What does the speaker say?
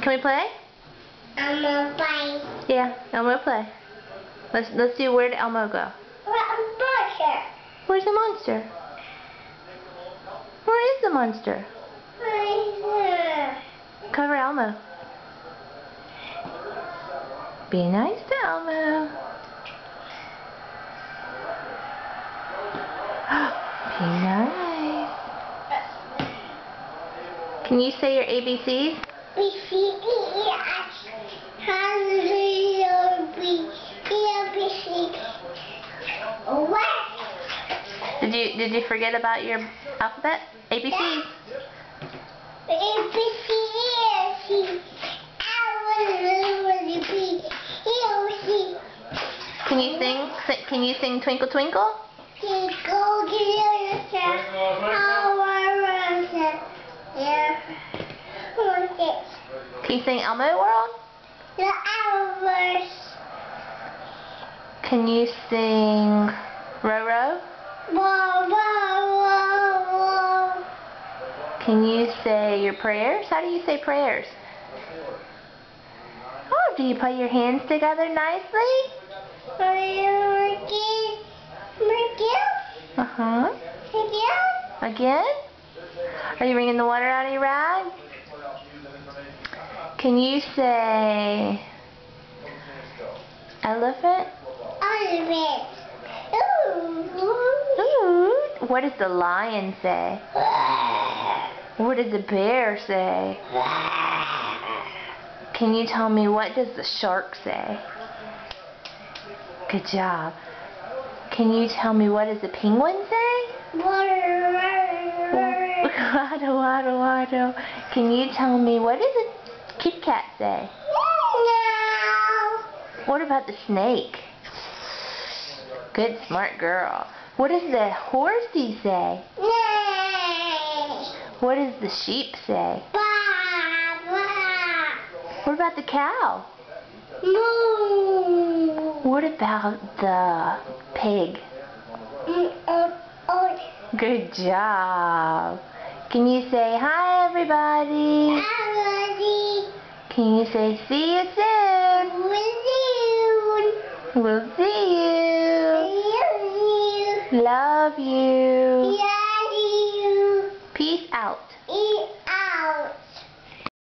Can we play? Elmo play. Yeah, Elmo play. Let's do where'd Elmo go? Monster. Where's the monster? Where is the monster? Cover Elmo. Be nice to Elmo. Be nice. Can you say your ABCs? B, C, D, E, F, Hallelujah, B, B, C. What? Did you forget about your alphabet? ABCs. A, B, C, E, F, C. Can you sing Twinkle Twinkle? Can you sing Elmo World? The hours. Can you sing Roro? Whoa, whoa, whoa, whoa. Can you say your prayers? How do you say prayers? Oh, do you put your hands together nicely? Uh-huh. Again? Are you wringing the water out of your rag? Can you say elephant? Elephant. Ooh. What does the lion say? What does the bear say? Can you tell me what does the shark say? Good job. Can you tell me what does the penguin say? Waddle, waddle, waddle. Can you tell me what does a Kit Kat say? What about the snake? Good, smart girl. What does the horsey say? What does the sheep say? What about the cow? What about the pig? Good job. Can you say hi everybody? Can you say see you soon? We'll see you. Love you.